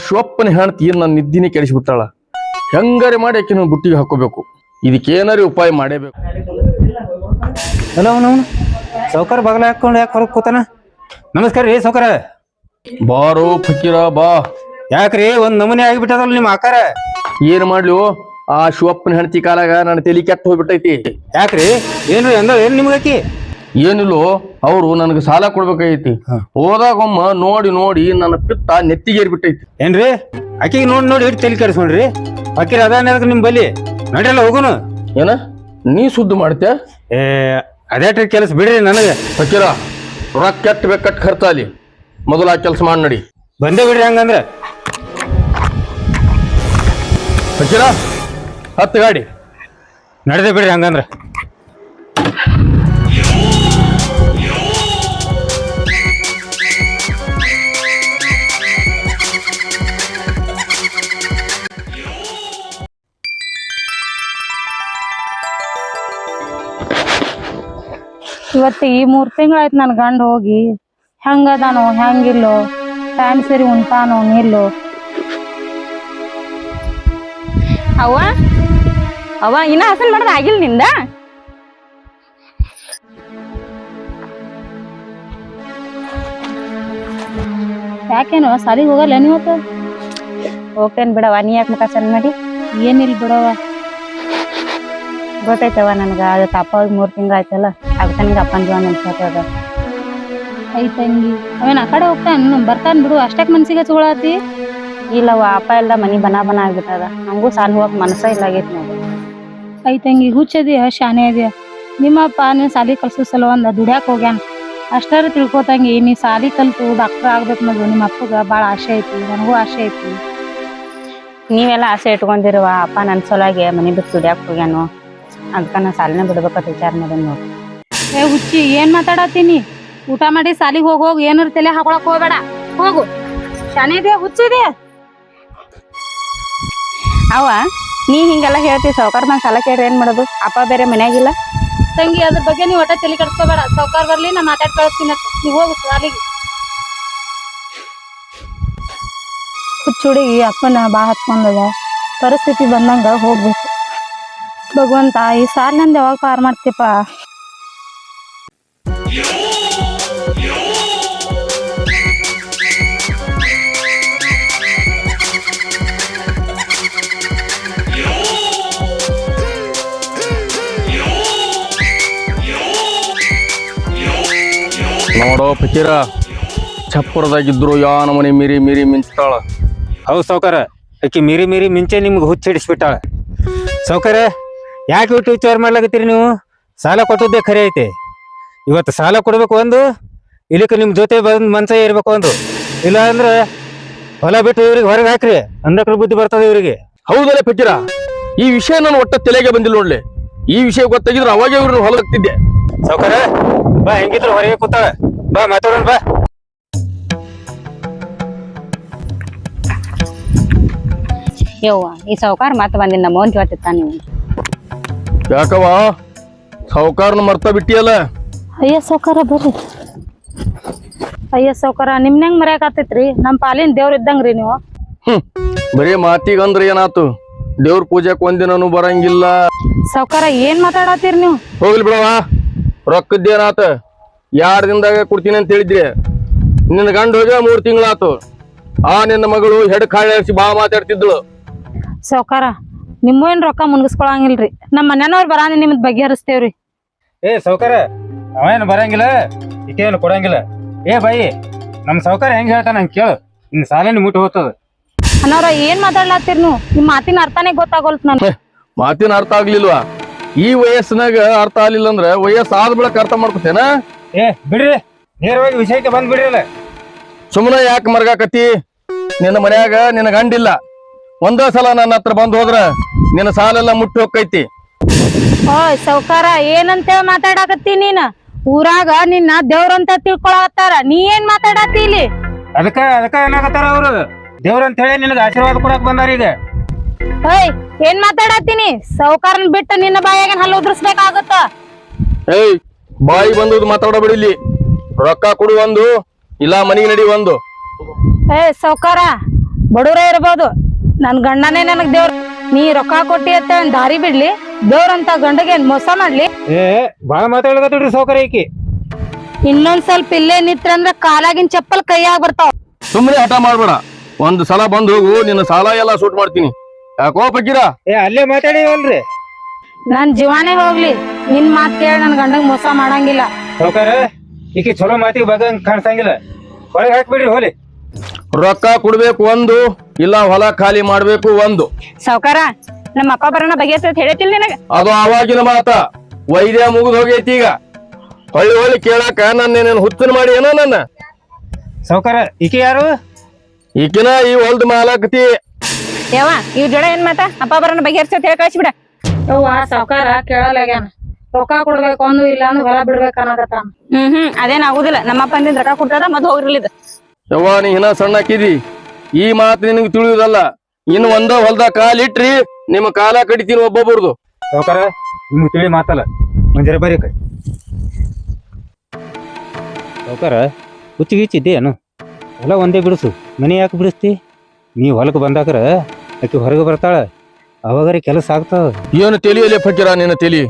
ಶಿವಪ್ಪನ ಹೆಂಡತಿ ನನ್ನ ನಿದ್ದಿನೇ ಕೆಡಿಸ್ಬಿಟ್ಟಾಳ. ಹೆಂಗಾರೆ ಮಾಡಿ ಆಕಿನ ಬುಟ್ಟಿಗೆ ಹಾಕೋಬೇಕು. ಇದಕ್ಕೇನಾರಿ ಉಪಾಯ ಮಾಡೇಬೇಕು. ಹಲೋ ಅವನು ಸೌಕರ್ ಬಗಲ ಹಾಕೊಂಡು ಯಾಕೆ ಹೊರಗೆ ಕೂತಾನ? ನಮಸ್ಕಾರ ರೀ ಸೌಕರ. ಬಾರೋ ಫಕೀರ ಬಾ. ಯಾಕ್ರಿ ಒಂದ್ ನಮೂನೆ ಆಗಿಬಿಟ್ಟದಲ್ಲ ನಿಮ್ಮ ಆಕಾರ. ಏನ್ ಮಾಡ್ಲಿ ಆ ಶಿವಪ್ಪನ ಹೆಂಡತಿ ಕಾಲಾಗ ನನ್ನ ತಲೆ ಕೆಟ್ಟ ಹೋಗ್ಬಿಟ್ಟೈತಿ. ಯಾಕ್ರಿ ಏನ್ರಿ ಅಂದ ಏನ್ ನಿಮ್ಗಾಕಿ? ಏನಿಲ್ಲೋ ಅವ್ರು ನನಗೆ ಸಾಲ ಕೊಡ್ಬೇಕಾಗೈತಿ. ಹೋದಾಗೊಮ್ಮ ನೋಡಿ ನೋಡಿ ನನ್ನ ಪಿತ್ತ ನೆತ್ತಿಗೇರ್ಬಿಟ್ಟೈತಿ. ಏನ್ರಿ ಆಕಿಗೆ ನೋಡಿ ನೋಡಿ ಇಟ್ಟು ತಲೆ ಕೆಡಿಸ್ಕೊಂಡ್ರಿ. ಆಕಿರ ಅದಾನ ನಿಮ್ ಬಲಿ ನಡ್ರಲ್ಲ ಹೋಗುನು. ಏನ ನೀ ಸುದ್ದಿ ಮಾಡ್ತೆ? ಏ ಅದೇ ಕೆಲಸ ಬಿಡ್ರಿ ನನಗೆ. ಫಕೀರ ರೊಕ್ಕ ಕೆಟ್ಟ ಬೇಕಟ್ ಖರ್ಚಾಲಿ ಮೊದಲ ಆ ಕೆಲಸ ಮಾಡಿ ನಡಿ. ಬಂದೇ ಬಿಡ್ರಿ ಹಂಗಂದ್ರ. ಫಕೀರ ಹತ್ತು ಗಾಡಿ ನಡೆದೇ ಬಿಡ್ರಿ ಹಂಗಂದ್ರ. ಇವತ್ತು ಈ 3 ತಿಂಗಳಾಯ್ತು ನನ್ ಗಂಡ ಹೋಗಿ. ಹೆಂಗದಾನೋ ಹೆಂಗಿಲ್ಲೋ, ಟೈಮ್ ಸರಿ ಉಂಟಾನೋ ನಿಲ್ಲೋ. ಅವ್ವ ಅವ್ವ ಇನ್ನ ಹಸನ್ ಮಾಡದ ಆಗಿಲ್ಲ ನಿಂದ? ಯಾಕೇನೋ ಸಾಲಿಗೆ ಹೋಗಲ್ಲ ನೀವತ್ತು? ಹೋಗ್ತೇನ್ ಬಿಡವ. ನೀ ಯಾಕೆ ಮುಖ ಚಂದ ಮಾಡಿ? ಏನಿಲ್ಲ ಬಿಡವ. ಗೊತ್ತೈತವ ನನ್ಗ. ಅದಕ್ಕೆ ಅಪ್ಪ ಹೋಗಿ 3 ತಿಂಗಳು ಆಯ್ತಲ್ಲ, ಅದಕ್ಕೆ ನಿಂಗೆ ಅಪ್ಪನ ಜೀವನ ನೆನ್ಸದ. ಐ ತಂಗಿ ಅವೇನ್ ಆ ಕಡೆ ಹೋಗ್ತಾನ ಬರ್ತಾನ ಬಿಡು. ಅಷ್ಟಕ್ ಮನ್ಸಿಗೆ ಹಚ್ಕೊಳತಿ? ಇಲ್ಲವ ಅಪ್ಪ ಎಲ್ಲ ಮನಿ ಬನ ಆಗ್ಬಿಟ್ಟದ. ನಮಗೂ ಸಾಲ ಹೋಗಕ್ ಮನಸ್ಸ ಇಲ್ಲ ಆಗೈತಿ ನೋಡು. ಐ ತಂಗಿ ಹುಚ್ಚದಿಯ ಶಾನೆ ಅದಿಯ. ನಿಮ್ಮಪ್ಪ ನೀನ್ ಸಾಲಿ ಕಲ್ಸೋ ಸಲುವಂದ ದುಡ್ಯಾಕ್ ಹೋಗ್ಯಾನ. ಅಷ್ಟಾರ ತಿಳ್ಕೊತಂಗಿ ನೀ ಸಾಲಿ ಕಲ್ತು ಡಾಕ್ಟರ್ ಆಗ್ಬೇಕು ಅನ್ನೋದು ನಿಮ್ಮ ಅಪ್ಪಗ ಬಾಳ ಆಸೆ ಐತಿ, ನನಗೂ ಆಸೆ ಐತಿ. ನೀವೆಲ್ಲ ಆಸೆ ಇಟ್ಕೊಂಡಿರುವ ಅಪ್ಪ ನನ್ ಸಲುವಾಗಿ ಮನಿ ಬಿಟ್ಟು ದುಡ್ಯಾಕ್ ಹೋಗ್ಯಾನು. ಅದಕ್ಕ ನಾ ಸಾಲಿನ ಬಿಡ್ಬೇಕಂತ ವಿಚಾರ ಮಾಡೋದು ನೋಡು. ಏ ಹುಚ್ಚಿ ಏನ್ ಮಾತಾಡತ್ತೀನಿ? ಊಟ ಮಾಡಿ ಸಾಲಿಗೆ ಹೋಗೋಗ್ ಏನಾರ ತಲೆ ಹಾಕೊಳಕ್ ಹೋಗ್ಬೇಡ. ಹೋಗು ಶಾನೆ ಇದೆಯಾ ಹುಚ್ಚಿದೆ. ಅವ ನೀ ಹಿಂಗೆಲ್ಲ ಹೇಳ್ತೀವಿ ಸಾವ್ಕಾರ ನಾ ಸಾಲ ಕೇಳ್ರಿ ಏನ್ ಮಾಡೋದು? ಅಪ್ಪ ಬೇರೆ ಮನ್ಯಾಗಿಲ್ಲ. ತಂಗಿ ಅದ್ರ ಬಗ್ಗೆ ನೀವ್ ಒಟ್ಟ ತಲೆ ಕೆಡ್ಸ್ಕೋಬೇಡ. ಸಾವ್ಕಾರ್ ಬರ್ಲಿ ನಾ ಮಾತಾಡ್ ಕಳಿಸ್ತೀನಿ. ನೀವ್ ಹೋಗು ಸಾಲಿಗೆ. ಹುಚ್ಚ ಹುಡುಗಿ ಅಪ್ಪನ ಬಾ ಹಚ್ಕೊಂಡದ. ಪರಿಸ್ಥಿತಿ ಬಂದಂಗ ಹೋಗ್ಬೇಕು. ಭಗವಂತ ಈ ಸಾಲ ನಂದು ಯಾವಾಗ ಪಾರ್ ಮಾಡ್ತೀಪ? ನೋಡೋ ಫಕೀರ, ಛಪ್ಪರದಾಗಿದ್ರು ಯಾನ ಮನೆ ಮೀರಿ ಮೀರಿ ಮಿಂಚ್ತಾಳ. ಹೌದು ಸೌಕರ, ಆಕಿ ಮೀರಿ ಮೀರಿ ಮಿಂಚೆ ನಿಮ್ಗೆ ಹುಚ್ಚಿಡಿಸ್ಬಿಟ್ಟಾಳ. ಸೌಕರ ಯಾಕೆ ಬಿಟ್ಟು ವಿಚಾರ ಮಾಡ್ಲಾಗತ್ತೀರಿ ನೀವು? ಸಾಲ ಕೊಟ್ಟದ್ದೇ ಖರೆ ಐತೆ. ಇವತ್ತು ಸಾಲ ಕೊಡ್ಬೇಕು ಒಂದು, ಇಲ್ಲಿಕ್ಕೆ ನಿಮ್ ಜೊತೆ ಬಂದ್ ಮನ್ಸ ಇರ್ಬೇಕು ಒಂದು. ಇಲ್ಲ ಅಂದ್ರೆ ಹೊಲ ಬಿಟ್ಟು ಇವ್ರಿಗೆ ಹೊರಗೆ ಹಾಕ್ರಿ, ಅಂದಕ್ರ ಬುದ್ಧಿ ಬರ್ತದೆ ಇವ್ರಿಗೆ. ಹೌದಲ್ಲ ಫಕೀರ, ಈ ವಿಷಯ ನಾನು ಒಟ್ಟ ತಲೆಗೆ ಬಂದಿಲ್ಲ ನೋಡ್ಲಿ. ಈ ವಿಷಯ ಗೊತ್ತಾಗಿದ್ರೆ ಅವಾಗೆ ಇವ್ರನ್ನ ಹೊಲ ಹಾಕ್ತಿದ್ದೆ. ಸೌಕರ ಬಾ, ಹೆಂಗಿದ್ರು ಹೊರಗೆ ಕೂತಾಳ, ಬಾ ಮಾತಾಡೋಣ ಬಾ. ಯವ್ವ ಈ ಸಾವ್ಕಾರ ಮಾತು ಬಂದಿನ ನಮ್ಮ ಮೋನ್ ಕೇಳ್ತಿತ್ತ ನೀವು. ಯಾಕವ ಸಾವುಕಾರನ ಮರ್ತ ಬಿಟ್ಟಿಯಲ್ಲ? ಅಯ್ಯ ಸಾವ್ಕಾರ ಬರ್ರಿ. ಅಯ್ಯ ಸಾವ್ಕಾರ ನಿಮ್ನಂಗ್ ಮರ್ಯಾಕತ್ತೈತ್ರಿ. ನಮ್ ಪಾಲಿನ ದೇವ್ರ ಇದ್ದಂಗ್ರಿ ನೀವು. ಬರೀ ಮಾತಿಗಂದ್ರ ಏನಾತು? ದೇವ್ರ ಪೂಜಾಕ್ ಒಂದಿನೂ ಬರಂಗಿಲ್ಲ. ಸಾವ್ಕಾರ ಏನ್ ಮಾತಾಡತ್ತೀರಿ ನೀವು? ಹೋಗ್ಲಿ ಬಿಡವ, ರೊಕ್ಕದ್ದೇನಾತ? 2 ದಿನದಾಗ ಕೊಡ್ತೀನಿ ಅಂತ ಹೇಳಿದ್ರಿ. ನಿನ್ನ ಗಂಡ ಹೋಗ 3 ತಿಂಗಳಾತು. ಆ ನಿನ್ನ ಮಗಳು ಹೆಡ್ ಕಾಳಿಸಿ ಬಾ ಮಾತಾಡ್ತಿದ್ಳು. ಸಾವ್ಕಾರ ನಿಮ್ಮೇನ್ ರೊಕ್ಕ ಮುನ್ಗಿಸ್ಕೊಳಂಗಿಲ್ರಿ. ನಮ್ಮ ಮನೆಯವ್ರ ಬರಾಂದ್ರೆ ನಿಮ್ದ್ ಬಗೆಹರಿಸ್ತೇವ್ರಿ. ಏ ಸೌಕರ ಅವೇನು ಬರಂಗಿಲ್ಲ, ಈಕೇನು ಕೊಡಂಗಿಲ್ಲ. ಏ ಬಾಯಿ, ನಮ್ ಸೌಕರ ಹೆಂಗ್ ಹೇಳ್ತಾನ ಹಂಗ ಕೇಳು, ಇನ್ ಸಾಲೇನು ಮುಟ್ಟಿ ಹೋಗ್ತದ. ಅಣ್ಣವ್ರ ಏನ್ ಮಾತಾಡ್ಲಾತ್ತೀರಿ ನೀವು? ನಿಮ್ ಮಾತಿನ ಅರ್ಥನೇ ಗೊತ್ತಾಗೋಲ್ತ್ ನನ್. ಮಾತಿನ ಅರ್ಥ ಆಗ್ಲಿಲ್ವಾ? ಈ ವಯಸ್ಸಿನಾಗ ಅರ್ಥ ಆಗ್ಲಿಲ್ಲ ಅಂದ್ರ ವಯಸ್ಸು ಆದ ಬಳಕ ಅರ್ಥ ಮಾಡ್ಕೊತೇನ? ಏ ಬಿಡ್ರಿ, ನೇರವಾಗಿ ವಿಷಯಕ್ಕೆ ಬಂದ್ ಬಿಡ್ರಲ್ಲ. ಸುಮ್ಮನೆ ಯಾಕೆ ಮರ್ಗಾಕತಿ? ನಿನ್ನ ಮನ್ಯಾಗ ನಿನ್ನ ಗಂಡಿಲ್ಲ. ಒಂದೇ ಸಲ ನನ್ನ ಹತ್ರ ಬಂದ್ ಹೋದ್ರ ನಿನ್ನ ಸಾಲೆಲ್ಲ ಮುಟ್ಟಿ ಹೋಗ್ತೈತಿ. ಓಯ್ ಸಾವ್ಕಾರ ಏನಂತೇಳಿ ಮಾತಾಡಕತ್ತಿ ನೀನ್? ಊರಾಗ ನಿನ್ನ ದೇವ್ರಂತ ತಿಳ್ಕೊಳತ್ತಾರ, ನೀ ಏನ್ ಮಾತಾಡತ್ತಿ ಇಲ್ಲಿ? ಅದಕ್ಕ ಏನಾಗತ್ತಾರ ಅವ್ರು? ದೇವ್ರಂತ ಹೇಳಿ ನಿನಗ ಆಶೀರ್ವಾದ ಕೊಡಕ್ ಬಂದಾರ ಈಗ. ಓಯ್ ಏನ್ ಮಾತಾಡತ್ತೀನಿ? ಸಾವ್ಕಾರನ್ ಬಿಟ್ಟು ನಿನ್ನ ಬಾಯಾಗ ಹಲ್ಲು ಉದ್ರಸ್ಬೇಕಾಗತ್ತ. ಏಯ್ ಬಾಯಿ ಬಂದದ್ದು ಮಾತಾಡಬೇಡಿ. ಇಲ್ಲಿ ರೊಕ್ಕ ಕೊಡು ಒಂದು, ಇಲ್ಲ ಮನೆಗೆ ನಡಿ ಒಂದು. ಏ ಸಾವ್ಕಾರ ಬಡವರೇ ಇರ್ಬೋದು, ನನ್ ಗಂಡನೇ ನನಗ್ ದೇವ್ರ. ನೀ ರೊಕ್ಕ ಕೊಟ್ಟಿ ಅಂತ ದಾರಿ ಬಿಡ್ಲಿ, ದೇವ್ರಂತ ಗಂಡಗೆ ಮೋಸ ಮಾಡ್ಲಿ? ಏ ಬಾಳ ಮಾತಾಡ್ಲಕತ್ತಡ್ರಿ ಸಾವ್ಕಾರ ಈಕಿ. ಇನ್ನೊಂದ್ ಸ್ವಲ್ಪ ಇಲ್ಲೇ ನಿತ್ರಂದ್ರ ಕಾಲಾಗಿನ್ ಚಪ್ಪಲ್ ಕೈಯಾಗ ಬರ್ತಾವ. ಸುಮ್ಮನೆ ಹಠ ಮಾಡ್ಬೇಡ. ಒಂದ್ ಸಲ ಬಂದ್ ಹೋಗು, ನಿನ್ನ ಸಾಲ ಎಲ್ಲ ಸೂಟ್ ಮಾಡ್ತೀನಿ. ಯಾಕೋ ಫಕೀರ? ಏ ಅಲ್ಲೇ ಮಾತಾಡಿವಲ್ರಿ ನನ್ ಜೀವಾನೇ ಹೋಗ್ಲಿ, ನಿನ್ ಮಾತ್ ಕೇಳಿ ನನ್ ಗಂಡಗ್ ಮೋಸ ಮಾಡಂಗಿಲ್ಲ. ಸಾವ್ಕಾರ ಈಕಿ ಚಲೋ ಮಾತಿಗೆ ಬಗಂಗ್ ಕಾಣಿಸಂಗಿಲ್ಲ, ಹೊರಗೆ ಹಾಕ್ಬಿಡ್ರಿ ಹೋಲಿ. ರೊಕ್ಕ ಕೊಡ್ಬೇಕು ಒಂದು, ಇಲ್ಲ ಹೊಲ ಖಾಲಿ ಮಾಡ್ಬೇಕು ಒಂದು. ಸಾವ್ಕಾರ ನಮ್ಮ ಅಕ್ಕ ಬರೋಣ ಬಗೆಹರಿಸ ಹೇಳತಿಲ್ ನಿನಗ. ಅದು ಆವಾಗಿನ ಮಾತ, ವೈದ್ಯ ಮುಗಿದ್ ಹೋಗೈತಿ. ಈಗ ಹೊಳ್ಳಿ ಹೊಳ್ಳಿ ಕೇಳಾಕ ನನ್ನ ಹುಚ್ಚನ ಮಾಡಿ ಏನೋ ನನ್ನ. ಸಾವ್ಕಾರ ಈಕಿ ಯಾರು? ಈಕಿನ ಈ ಹೊಲ್ದ ಮಾಲಕತಿ. ಯಾವ ಇವ್ ಜಡ ಏನ್ ಮಾತಾ? ಅಪ್ಪ ಬರೋಣ ಬಗೆಹರಿಸ ಹೇಳಿ ಕಳಿಸ್ಬಿಡ. ಯವ್ವ ಸಾವ್ಕಾರ ಕೇಳಲಾಗ್ಯಾನ, ರೊಕ್ಕ ಕೊಡ್ಬೇಕು ಒಂದು, ಇಲ್ಲ ಅಂದ್ರೆ ಹೊಲ ಬಿಡ್ಬೇಕು ಅನ್ನಕತ್ತಾನ. ಅದೇನ್ ಆಗುದಿಲ್ಲ. ನಮ್ಮಪ್ಪ ಅಂದಿದ್ ರೊಕ್ಕ ಕೊಟ್ಟಾರ ಮತ್ ಹೋಗ್ರಿಲಿದ್. ಯವ್ವ ನೀ ಇನ್ನ ಸಣ್ಣ ಹಾಕಿದಿ, ಈ ಮಾತು ನಿನಗೆ ತಿಳಿಯುದಲ್ಲ. ಇನ್ನು ಒಂದ ಹೊಲ್ದ ಕಾಲಿಟ್ರಿ ನಿಮ್ಮ ಕಾಲ ಕಡಿತೀನಿ ಒಬ್ಬೊಬ್ಬರದು. ಸಾವ್ಕಾರ ನಿಮ್ಗೆ ತಿಳಿ ಮಾತಲ್ಲ, ಮಂಜರ ಬರೀ ಕೈ. ಸಾವ್ಕಾರ ಹುಚ್ಚಿಗಿಚ್ಚಿದ್ದೆ ಏನು? ಹೊಲ ಒಂದೇ ಬಿಡಿಸು, ಮನೆ ಯಾಕೆ ಬಿಡಿಸ್ತಿ? ನೀ ಹೊಲಕ್ಕೆ ಬಂದಾಕ್ರ ಆಕೆ ಹೊರಗೆ ಬರ್ತಾಳ, ಅವಾಗರೆ ಕೆಲಸ ಆಗ್ತಾವ. ಏನು ತಿಳಿಯಲೇ ಫಕೀರ ನಿನ್ನ ತಲಿ?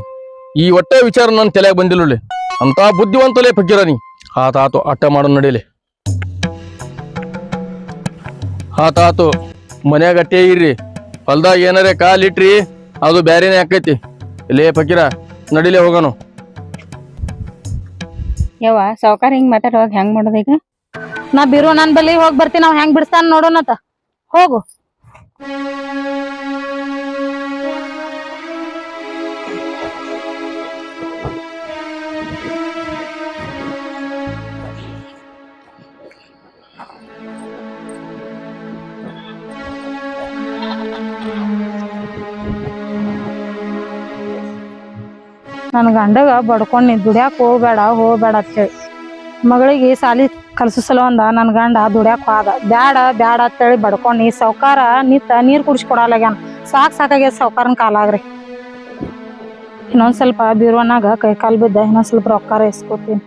ಈ ಒಟ್ಟ ವಿಚಾರ ನನ್ನ ತಲೆಯಾಗ ಬಂದಿಲ್ಲ. ಅಂತ ಬುದ್ಧಿವಂತಲೇ ಫಕೀರ ನೀ. ಆತಾತು ಅಟ್ಟ ಮಾಡೋ ನಡೀಲಿ. ಆತಾತು ಮನ್ಯಾಗ ಅಟ್ಟೆ ಇರ್ರಿ, ಹೊಲ್ದಾಗ ಏನಾರೇ ಕಾಲಿಟ್ರಿ ಅದು ಬ್ಯಾರೇನೆ ಆಕೈತಿ. ಲೇ ಫಕೀರ ನಡಿಲೇ ಹೋಗೋನು. ಯವ್ವ ಸಾವ್ಕಾರ ಹಿಂಗ್ ಮಾತಾಡುವಾಗ ಹೆಂಗ್ ಮಾಡೋದ ಈಗ? ನಾ ಬಿರು ನನ್ ಬಲ್ಲಿ ಹೋಗಿ ಬರ್ತೀನಿ, ನಾವ್ ಹೆಂಗ್ ಬಿಡಿಸ್ತಾನ ನೋಡೋಣತ. ಹೋಗು. ನನ್ ಗಂಡಗ ಬಡ್ಕೊಂಡ್ ನೀ ದುಡ್ಯಾಕ್ ಹೋಗ್ಬೇಡ ಅಂತೇಳಿ ಮಗಳಿಗೆ ಸಾಲಿ ಕಲ್ಸಲ ಅಂದ. ನನ್ ಗಂಡ ದುಡ್ಯಾಕ್ ಹೋದ, ಬ್ಯಾಡ ಬ್ಯಾಡ ಅಂತೇಳಿ ಬಡ್ಕೊಂಡ್ ನೀ ಸಾವ್ಕಾರ ನಿತ್ತ ನೀರ್ ಕುಡಿಸ್ಕೊಡಲಾಗ್ಯಾನ. ಸಾಕಾಗ್ಯದ ಸಾವ್ಕಾರನ್ ಕಾಲಾಗ್ರಿ. ಇನ್ನೊಂದ್ ಸ್ವಲ್ಪ ಬೀರುವನಾಗ ಕೈ ಕಾಲ್ ಬಿದ್ದ, ಇನ್ನೊಂದ್ ಸ್ವಲ್ಪ ರೊಕ್ಕ ಇಸ್ಕೊತೀನಿ.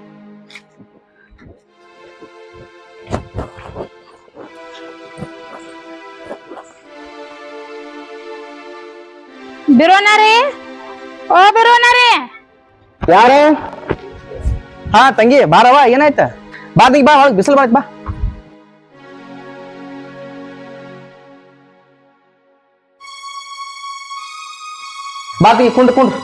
ಬಿರುವನಾರಿ, ಓ ಬಿರುವನಾರಿ. ಯಾರು? ಹಾ ತಂಗಿ ಬಾರವ, ಏನಾಯ್ತ? ಬಾ ತಂಗಿ ಬಾ, ಒಳಗ್ ಬಿಸಿಲು ಬಾ. ಬಾ ತಂಗಿ ಕುಂಡ್ರು.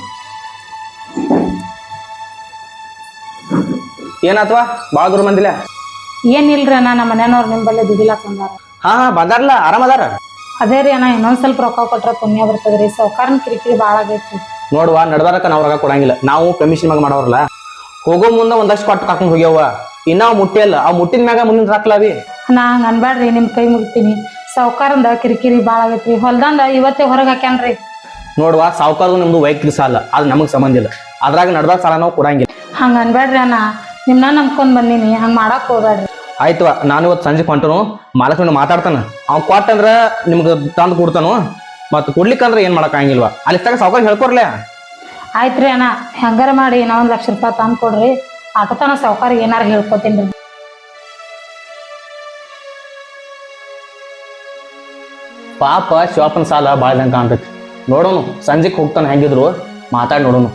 ಏನಾತ್ವಾ? ಬಾಳ ದೂರ ಬಂದಿಲ್ಲ? ಏನಿಲ್ರಿ ಅಣ್ಣ, ನಮ್ಮ ಮನೆಯವ್ರು ನಿಮ್ ಬಲ್ಲೆ ದುಡಿಲಾಕ್ ಬಂದಾರ. ಹಾ ಬಂದಾರಲ್ಲ, ಆರಾಮದಾರ? ಅದೇ ರೀ ಅಣ್ಣ, ಇನ್ನೊಂದ್ ಸ್ವಲ್ಪ ರೊಕ್ಕ ಕೊಟ್ರ ಪುಣ್ಯ ಬರ್ತದ್ರಿ. ಸಾವ್ಕಾರನ್ ಕಿರಿಕಿರಿ ಬಾಳ ಆಗೈತ್ರಿ. ನೋಡುವ, ನಡ್ದಾರಕ ನಾವ್ ರೊಕ್ಕ ಕೊಡಂಗಿಲ್ಲ, ನಾವು ಕಮಿಷನ್ ಮ್ಯಾಗ ಮಾಡೋರಲ್ಲ. ಹೋಗೋ ಮುಂದ ಒಂದಷ್ಟು ಕೊಟ್ಟು ಕರ್ಕೊಂಡ್ ಹೋಗ್ಯಾವ, ಇನ್ನ ಮುಟ್ಟಿಯಲ್ಲ, ಆ ಮುಟ್ಟಿನ ಮ್ಯಾಗ ಮುಂದಿನ ರಾಕ್ಲಾವಿ. ನಾ ಹಂಗ ಅನ್ಬ್ಯಾಡ್ರಿ, ನಿಮ್ ಕೈ ಮುಗಿತೀನಿ. ಸಾವ್ಕಾರಂದ ಕಿರಿಕಿರಿ ಬಾಳ ಆಗೈತ್ರಿ. ಹೊಲ್ದಂದ ಇವತ್ತೇ ಹೊರಗ್ ಹಾಕ್ಯಾನ್ರಿ. ನೋಡುವ, ಸಾವ್ಕಾರದು ನಮ್ದು ವೈಯಕ್ತಿಕ ಸಾಲ, ಅದು ನಮಗ್ ಸಂಬಂಧ ಇಲ್ಲ. ಅದ್ರಾಗ ನಡ್ದಾರ ಸಾಲ ನಾವು ಕೊಡಂಗಿಲ್ಲ. ಹಂಗ ಅನ್ಬ್ಯಾಡ್ರಿ ಅಣ್ಣ, ನಿಮ್ನ ನಂಬ್ಕೊಂಡ್ ಬಂದೀನಿ, ಹಂಗ ಮಾಡಕ್ ಹೋಗ್ಬ್ಯಾಡ್ರಿ. ಆಯ್ತವ, ನಾನು ಇವತ್ತು ಸಂಜೆ ಹೊಂಟನು, ಮಾಲಕ್ಷ್ಮಿ ಮಾತಾಡ್ತಾನ. ಅವ್ನು ಕೊಟ್ಟಂದ್ರ ನಿಮ್ಗೆ ತಂದು ಕೊಡ್ತಾನು, ಮತ್ತು ಕೊಡ್ಲಿಕ್ಕಂದ್ರೆ ಏನ್ ಮಾಡಕ್ ಆಗಂಗಿಲ್ವಾ? ಅಲ್ಲಿ ತಗ ಸಾವ್ಕಾರ ಹೇಳ್ಕೊರ್ಲೆ. ಆಯ್ತ್ರಿ ಅಣ್ಣ, ಹೆಂಗಾರ ಮಾಡಿ ನಾ 1 ಲಕ್ಷ ರೂಪಾಯಿ ತಂದ್ ಕೊಡ್ರಿ. ಆಟೋತನ ಸಾವ್ಕಾರಿಗೆ ಏನಾರ ಹೇಳ್ಕೊತೀನಿ. ಪಾಪ ಶಿವಪ್ಪನ ಸಾಲ ಭಾಳ ಜನ ಕಾಣ್ತೈತಿ. ನೋಡೋನು ಸಂಜೆಗೆ ಹೋಗ್ತಾನೆ, ಹೆಂಗಿದ್ರು ಮಾತಾಡಿ ನೋಡೋನು.